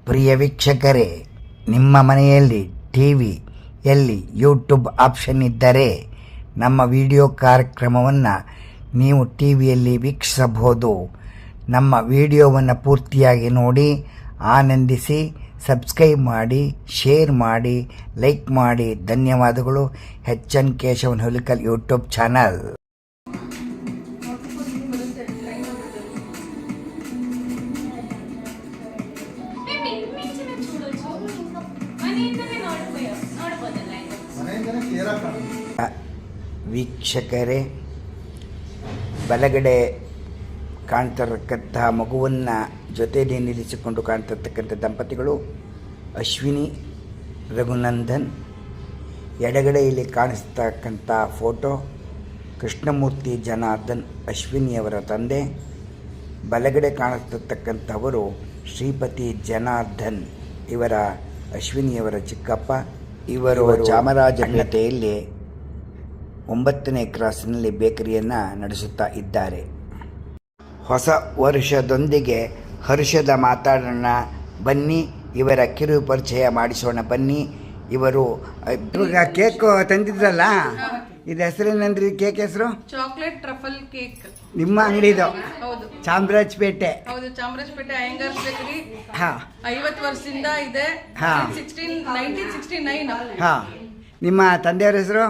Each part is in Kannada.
ಪ್ರಿಯ ವೀಕ್ಷಕರೇ, ನಿಮ್ಮ ಮನೆಯಲ್ಲಿ ಟಿವಿಯಲ್ಲಿ ಯೂಟ್ಯೂಬ್ ಆಪ್ಷನ್ ಇದ್ದರೆ ನಮ್ಮ ವಿಡಿಯೋ ಕಾರ್ಯಕ್ರಮವನ್ನು ನೀವು ಟಿವಿಯಲ್ಲಿ ವೀಕ್ಷಿಸಬಹುದು. ನಮ್ಮ ವಿಡಿಯೋವನ್ನು ಪೂರ್ತಿಯಾಗಿ ನೋಡಿ ಆನಂದಿಸಿ. ಸಬ್ಸ್ಕ್ರೈಬ್ ಮಾಡಿ, ಶೇರ್ ಮಾಡಿ, ಲೈಕ್ ಮಾಡಿ. ಧನ್ಯವಾದಗಳು. N Keshavan Hulikal YouTube channel. ವೀಕ್ಷಕರೇ, ಬಲಗಡೆ ಕಾಣ್ತಿರತಕ್ಕಂತಹ ಮಗುವನ್ನು ಜೊತೆಯಲ್ಲಿ ನಿಲ್ಲಿಸಿಕೊಂಡು ಕಾಣ್ತಿರ್ತಕ್ಕಂಥ ದಂಪತಿಗಳು ಅಶ್ವಿನಿ ರಘುನಂದನ್. ಎಡಗಡೆಯಲ್ಲಿ ಕಾಣಿಸ್ತಕ್ಕಂಥ ಫೋಟೋ ಕೃಷ್ಣಮೂರ್ತಿ ಜನಾರ್ದನ್, ಅಶ್ವಿನಿಯವರ ತಂದೆ. ಬಲಗಡೆ ಕಾಣಿಸ್ತಕ್ಕಂಥವರು ಶ್ರೀಪತಿ ಜನಾರ್ದನ್, ಇವರ ಅಶ್ವಿನಿಯವರ ಚಿಕ್ಕಪ್ಪ. ಇವರು ಚಾಮರಾಜಪೇಟೆಯಲ್ಲಿ 9ನೇ ಕ್ರಾಸ್ನಲ್ಲಿ ಬೇಕರಿಯನ್ನು ನಡೆಸುತ್ತಾ ಇದ್ದಾರೆ. ಹೊಸ ವರ್ಷದೊಂದಿಗೆ ಹರ್ಷದ ಮಾತಾಡೋಣ ಬನ್ನಿ, ಇವರ ಕಿರು ಪರಿಚಯ ಮಾಡಿಸೋಣ ಬನ್ನಿ. ಇವರು ಕೇಕ್ ತಂದಿದ್ರಲ್ಲ, ಇದು ಹೆಸರೇನಂದ್ರಿ? ಕೇಕ್ ಹೆಸರು ಚಾಕ್ಲೇಟ್ ಟ್ರಫಲ್ ಕೇಕ್. ನಿಮ್ಮ ಅಂಗಡಿದು? ಹೌದು, ಚಾಮರಾಜಪೇಟೆ. ಹೌದು, ಚಾಮರಾಜಪೇಟೆ ಅಯ್ಯಂಗಾರ್ಸ್ ಬೇಕರಿ. 50 ವರ್ಷದಿಂದ ಇದೆ. 1969. ನಿಮ್ಮ ತಂದೆಯವರ ಹೆಸರು?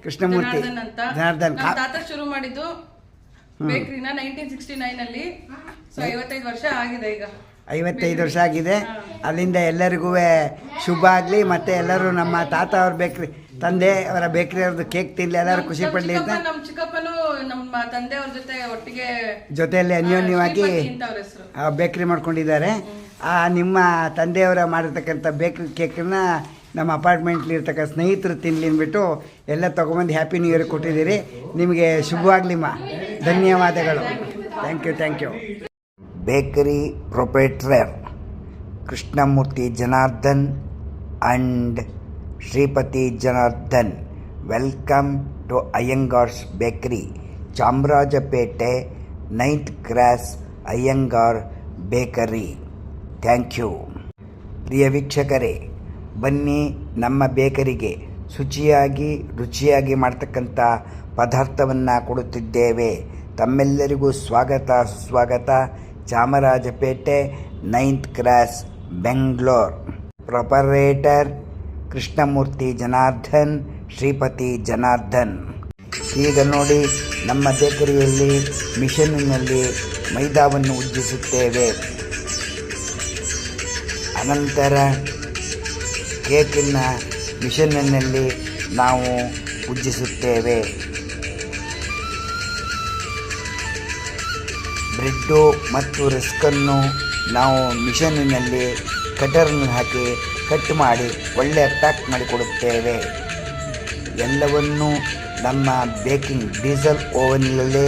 ಕೃಷ್ಣಮೂರ್ತಿ ಜನಾರ್ದನ್. ತಾತ ಶುರು ಮಾಡಿದ್ದು ಬೇಕರಿನ 1969 ಅಲ್ಲಿ. 55 ವರ್ಷ ಆಗಿದೆ ಈಗ. 55 ವರ್ಷ ಆಗಿದೆ. ಅಲ್ಲಿಂದ ಎಲ್ಲರಿಗೂ ಶುಭ ಆಗಲಿ. ಮತ್ತು ಎಲ್ಲರೂ ನಮ್ಮ ತಾತ ಅವ್ರ ಬೇಕ್ರಿ, ತಂದೆ ಅವರ ಬೇಕ್ರಿ ಅವ್ರದ್ದು ಕೇಕ್ ತಿನ್ನಲಿ, ಎಲ್ಲರೂ ಖುಷಿ ಪಡಲಿ ಅಂತ. ನಮ್ಮ ಚಿಕ್ಕಪ್ಪನು ನಮ್ಮ ತಂದೆ ಅವ್ರ ಜೊತೆ ಒಟ್ಟಿಗೆ ಜೊತೆಯಲ್ಲಿ ಅನ್ಯೋನ್ಯವಾಗಿ ಬೇಕ್ರಿ ಮಾಡ್ಕೊಂಡಿದ್ದಾರೆ. ನಿಮ್ಮ ತಂದೆಯವರ ಮಾಡಿರ್ತಕ್ಕಂಥ ಬೇಕ್ರಿ ಕೇಕನ್ನು ನಮ್ಮ ಅಪಾರ್ಟ್ಮೆಂಟ್ಲಿ ಇರ್ತಕ್ಕಂಥ ಸ್ನೇಹಿತರು ತಿನ್ನಲಿ ಅಂದ್ಬಿಟ್ಟು ಎಲ್ಲ ತೊಗೊಂಬಂದು ಹ್ಯಾಪಿ ನ್ಯೂ ಇಯರ್ ಕೊಟ್ಟಿದ್ದೀರಿ. ನಿಮಗೆ ಶುಭವಾಗಲಿಮ್ಮ. ಧನ್ಯವಾದಗಳು. Thank you. Bakery proprietor Krishnamurthy Janardhan and Shripathi Janardhan. Welcome to Iyengars bakery, Chamarajpet 9th cross, Iyengar bakery. Thank you. ಪ್ರಿಯ ವೀಕ್ಷಕರೇ, ಬನ್ನಿ ನಮ್ಮ ಬೇಕರಿಗೆ ಶುಚಿಯಾಗಿ ರುಚಿಯಾಗಿ ಮಾಡ್ತಕ್ಕಂಥ ಪದಾರ್ಥವನ್ನು ಕೊಡುತ್ತಿದ್ದೇವೆ. ತಮ್ಮೆಲ್ಲರಿಗೂ ಸ್ವಾಗತ ಸುಸ್ವಾಗತ. Chamarajpet 9th cross, Bengaluru. Proprietor Krishnamurthy Janardhan, Shripati Janardhan. ಈಗ ನೋಡಿ, ನಮ್ಮ ಬೇಕರಿಯಲ್ಲಿ ಮಿಷನ್ನಿನಲ್ಲಿ ಮೈದಾವನ್ನು ಉಜ್ಜಿಸುತ್ತೇವೆ. ಅನಂತರ ಕೇಕಿನ ಮಿಷನ್ನಿನಲ್ಲಿ ನಾವು ಉಜ್ಜಿಸುತ್ತೇವೆ. ಬ್ರೆಡ್ಡು ಮತ್ತು ರಸ್ಕನ್ನು ನಾವು ಮಿಷನ್ನಿನಲ್ಲಿ ಕಟರ್ನ ಹಾಕಿ ಕಟ್ ಮಾಡಿ ಒಳ್ಳೆಯ ಪ್ಯಾಕ್ ಮಾಡಿಕೊಡುತ್ತೇವೆ. ಎಲ್ಲವನ್ನು ನಮ್ಮ ಬೇಕಿಂಗ್ ಡೀಸೆಲ್ ಓವನ್ನಲ್ಲೇ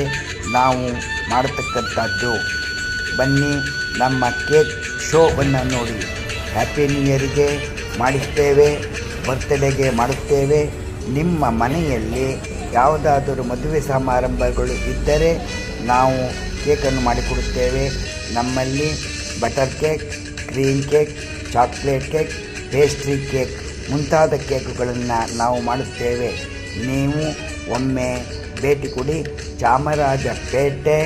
ನಾವು ಮಾಡತಕ್ಕಂಥದ್ದು. ಬನ್ನಿ, ನಮ್ಮ ಕೇಕ್ ಶೋವನ್ನು ನೋಡಿ. ಹ್ಯಾಪಿ ನ್ಯೂ ಇಯರ್ಗೆ ಮಾಡುತ್ತೇವೆ, ಬರ್ತ್ಡೇಗೆ ಮಾಡುತ್ತೇವೆ. ನಿಮ್ಮ ಮನೆಯಲ್ಲಿ ಯಾವುದಾದರೂ ಮದುವೆ ಸಮಾರಂಭಗಳು ಇದ್ದರೆ ನಾವು ಕೇಕನ್ನು ಮಾಡಿಕೊಡುತ್ತೇವೆ. ನಮ್ಮಲ್ಲಿ butter cake, cream cake, chocolate cake, pastry cake ಮುಂತಾದ ಕೇಕುಗಳನ್ನು ನಾವು ಮಾಡುತ್ತೇವೆ. ನೀವು ಒಮ್ಮೆ ಭೇಟಿ ಕೊಡಿ. ಚಾಮರಾಜಪೇಟೆ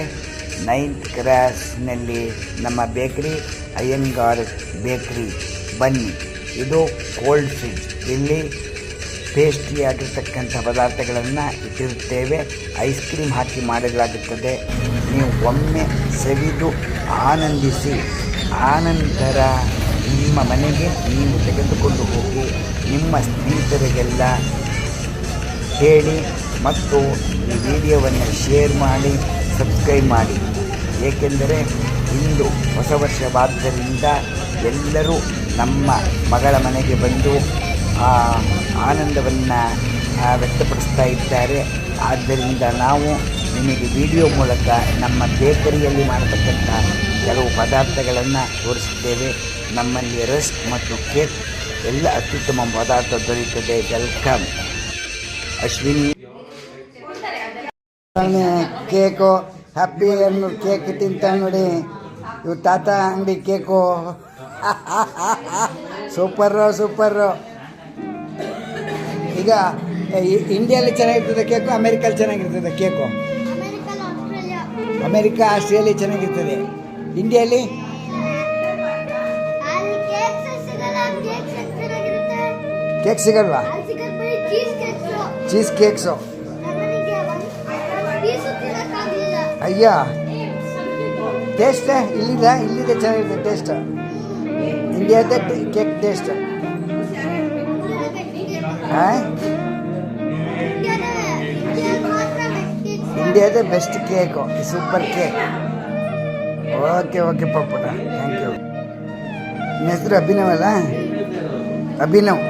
9th ಕ್ರಾಸ್ನಲ್ಲಿ ನಮ್ಮ ಬೇಕರಿ ಅಯ್ಯಂಗಾರ್ ಬೇಕರಿ. ಬನ್ನಿ. ಇದು ಕೋಲ್ಡ್ ಫ್ರಿಡ್ಜ್. ಇಲ್ಲಿ ಪೇಸ್ಟ್ರಿ ಆಗಿರ್ತಕ್ಕಂಥ ಪದಾರ್ಥಗಳನ್ನು ಇಟ್ಟಿರುತ್ತೇವೆ. ಐಸ್ ಕ್ರೀಮ್ ಹಾಕಿ ಮಾಡಲಾಗುತ್ತದೆ. ನೀವು ಒಮ್ಮೆ ಸವಿದು ಆನಂದಿಸಿ. ಆನಂತರ ನಿಮ್ಮ ಮನೆಗೆ ನೀವು ತೆಗೆದುಕೊಂಡು ಹೋಗಿ ನಿಮ್ಮ ಸ್ನೇಹಿತರಿಗೆಲ್ಲ ಹೇಳಿ ಮತ್ತು ಈ ವಿಡಿಯೋವನ್ನು ಶೇರ್ ಮಾಡಿ, ಸಬ್ಸ್ಕ್ರೈಬ್ ಮಾಡಿ. ಏಕೆಂದರೆ ಇಂದು ಹೊಸ ವರ್ಷವಾದ್ದರಿಂದ ಎಲ್ಲರೂ ನಮ್ಮ ಮಗಳ ಮನೆಗೆ ಬಂದು ಆನಂದವನ್ನು ವ್ಯಕ್ತಪಡಿಸ್ತಾ ಇದ್ದಾರೆ. ಆದ್ದರಿಂದ ನಾವು ನಿಮಗೆ ವಿಡಿಯೋ ಮೂಲಕ ನಮ್ಮ ಬೇಕರಿಯಲ್ಲಿ ಮಾಡತಕ್ಕಂಥ ಕೆಲವು ಪದಾರ್ಥಗಳನ್ನು ತೋರಿಸುತ್ತೇವೆ. ನಮ್ಮಲ್ಲಿ ರಸ್ಕ್ ಮತ್ತು ಕೇಕ್ ಎಲ್ಲ ಅತ್ಯುತ್ತಮ ಪದಾರ್ಥ ದೊರೆಯುತ್ತದೆ. ವೆಲ್ಕಮ್. ಅಶ್ವಿನಿ ಕೇಕು ಹ್ಯಾಪಿ ಅನ್ನೋ ಕೇಕ್ ತಿಂತ ನೋಡಿ. ಇವು ತಾತ ಅಂಗಡಿ ಕೇಕು ಸೂಪರು. ಈಗ ಇಂಡಿಯಲ್ಲಿ ಚೆನ್ನಾಗಿರ್ತದೆ ಕೇಕು, ಅಮೇರಿಕಲ್ಲಿ ಚೆನ್ನಾಗಿರ್ತದೆ ಕೇಕು. ಅಮೇರಿಕಾ, ಆಸ್ಟ್ರೇಲಿಯಾ ಚೆನ್ನಾಗಿರ್ತದೆ. ಇಂಡಿಯಲ್ಲಿ ಕೇಕ್ ಸಿಗಲ್ವಾ? Cheese cakes. ಅಯ್ಯ, ಟೇಸ್ಟ್ ಇಲ್ಲಿದೆ ಚೆನ್ನಾಗಿದೆ ಟೇಸ್ಟ್. ಇಂಡಿಯಾದ ಕೇಕ್ ಟೇಸ್ಟ್. ಇಂಡಿಯಾದ best cake, super cake. Okay ಪಪ್ಪುಟ, ಥ್ಯಾಂಕ್ ಯು. ನಿಮ್ಮ ಹೆಸರು ಅಭಿನವ್ ಅಲ್ಲ? ಅಭಿನವ್.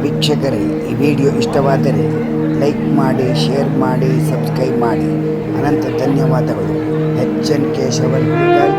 ವೀಕ್ಷಕರೇ, ಈ ವಿಡಿಯೋ ಇಷ್ಟವಾದರೆ ಲೈಕ್ ಮಾಡಿ, ಶೇರ್ ಮಾಡಿ, ಸಬ್ಸ್ಕ್ರೈಬ್ ಮಾಡಿ. ಅನಂತ ಧನ್ಯವಾದಗಳು. HN ಕೇಶವನ್ ಹುಡುಗಲ್.